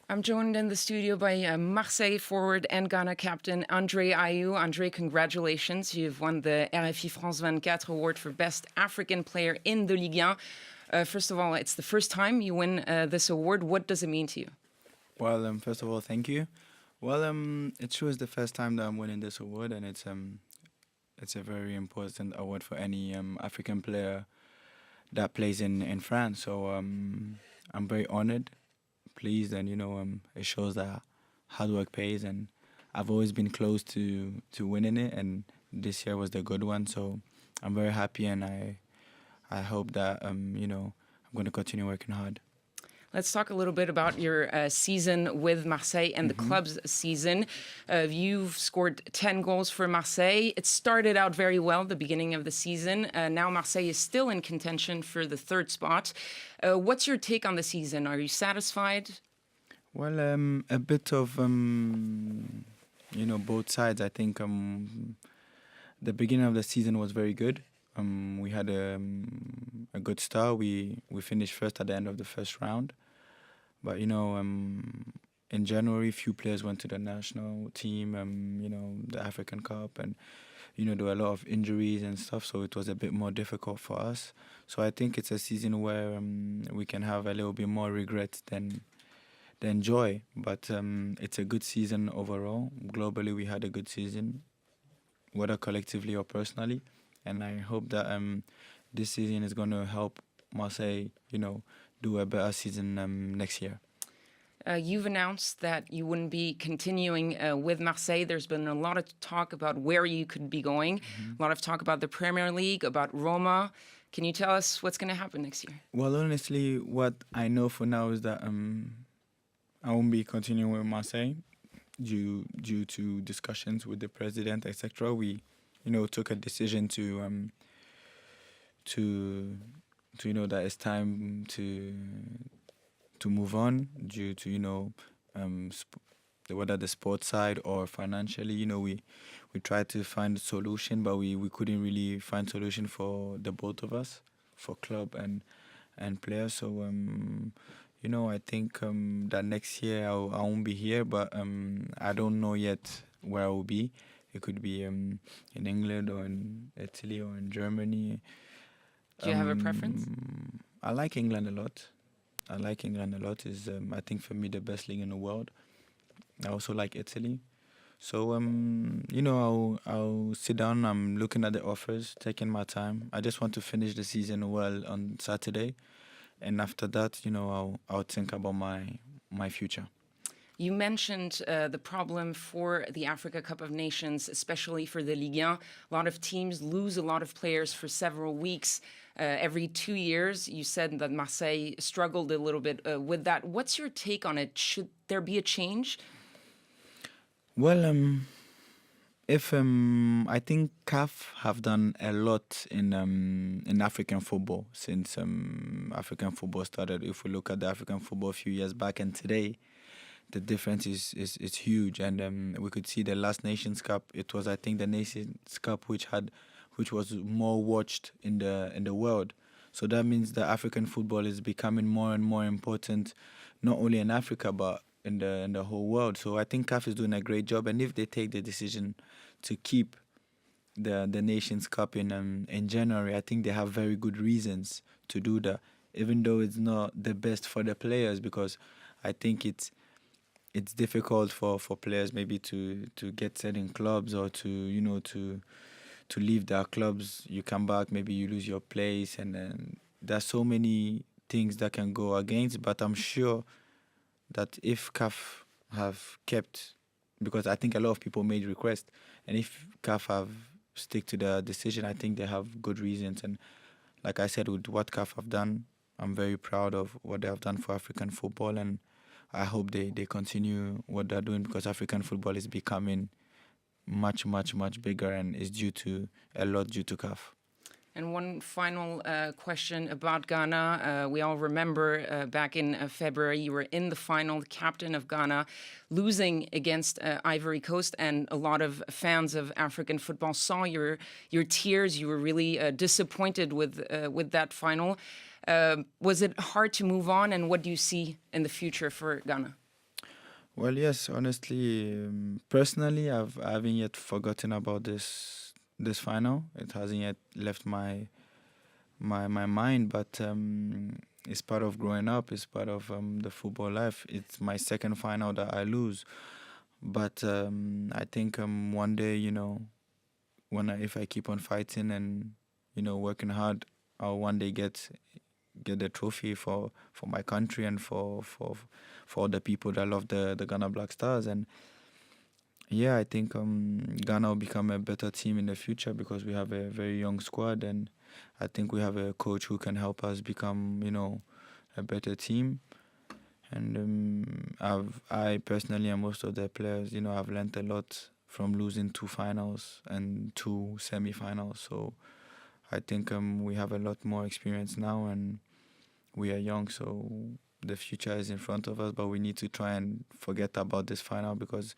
I'm joined in the studio by Marseille forward and Ghana captain André Ayew. André, congratulations. You've won the RFI France 24 award for Best African Player in the Ligue 1. First of all, it's the first time you win this award. What does it mean to you? Well, first of all, thank you. Well, it's true it's the first time that I'm winning this award, and it's a very important award for any African player that plays in France. So I'm very honored, pleased, and it shows that hard work pays, and I've always been close to winning it, and this year was the good one. So I'm very happy, and I hope that I'm going to continue working hard. Let's talk a little bit about your season with Marseille and the club's season. You've scored 10 goals for Marseille. It started out very well, the beginning of the season. Now Marseille is still in contention for the third spot. What's your take on the season? Are you satisfied? Well, a bit of both sides. I think the beginning of the season was very good. We had a good start. We finished first at the end of the first round. But, in January, few players went to the national team, the African Cup, and, there were a lot of injuries and stuff, so it was a bit more difficult for us. So I think it's a season where we can have a little bit more regret than joy. But it's a good season overall. Globally, we had a good season, whether collectively or personally. And I hope that this season is going to help Marseille, do a better season next year. You've announced that you wouldn't be continuing with Marseille. There's been a lot of talk about where you could be going, a lot of talk about the Premier League, about Roma. Can you tell us what's going to happen next year? Well, honestly, what I know for now is that I won't be continuing with Marseille due to discussions with the president, etc. We, took a decision to that it's time to move on due to whether the sports side or financially. We tried to find a solution, but we couldn't really find solution for the both of us, for club and players. So I think that next year I won't be here, but I don't know yet where I will be. It could be in England or in Italy or in Germany. Do you have a preference? I like England a lot. It's I think for me the best league in the world. I also like Italy. So I'll sit down. I'm looking at the offers, taking my time. I just want to finish the season well on Saturday, and after that, I'll think about my future. You mentioned the problem for the Africa Cup of Nations, especially for the Ligue 1. A lot of teams lose a lot of players for several weeks. Every 2 years, you said that Marseille struggled a little bit with that. What's your take on it? Should there be a change? Well, if I think CAF have done a lot in African football since African football started. If we look at the African football a few years back and today, the difference is huge. And we could see the last Nations Cup. It was, I think, the Nations Cup which was more watched in the world. So that means that African football is becoming more and more important, not only in Africa but in the whole world. So I think CAF is doing a great job, and if they take the decision to keep the Nations Cup in January, I think they have very good reasons to do that. Even though it's not the best for the players, because I think it's difficult for players maybe to get set in clubs or to leave their clubs. You come back, maybe you lose your place, and then there's so many things that can go against. But I'm sure that if CAF have kept, because I think a lot of people made requests, and if CAF have stick to the decision, I think they have good reasons. And like I said, with what CAF have done, I'm very proud of what they have done for African football, and I hope they continue what they're doing, because African football is becoming much, much, much bigger, and is a lot due to CAF. And one final question about Ghana. We all remember back in February, you were in the final, the captain of Ghana, losing against Ivory Coast, and a lot of fans of African football saw your tears. You were really disappointed with that final. Was it hard to move on, and what do you see in the future for Ghana? Well, yes, honestly, personally, I haven't yet forgotten about this final. It hasn't yet left my mind, but it's part of growing up. It's part of the football life. It's my second final that I lose, but I think one day, if I keep on fighting and working hard, I'll one day get the trophy for my country and for all the people that love the Ghana Black Stars. And yeah, I think Ghana will become a better team in the future because we have a very young squad, and I think we have a coach who can help us become, a better team. And I personally and most of the players, I've learned a lot from losing two finals and two semi-finals. So I think we have a lot more experience now, and we are young, so the future is in front of us. But we need to try and forget about this final because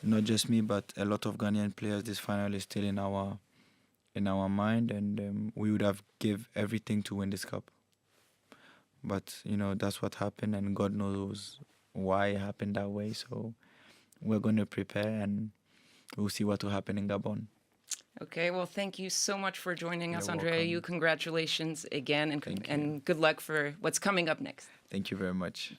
not just me, but a lot of Ghanaian players, this final is still in our mind, and we would have give everything to win this cup. But that's what happened, and God knows why it happened that way. So we're going to prepare, and we'll see what will happen in Gabon. Okay, well, thank you so much for joining us, You're André Ayew. welcome. Congratulations again, Thank you. and good luck for what's coming up next. Thank you very much.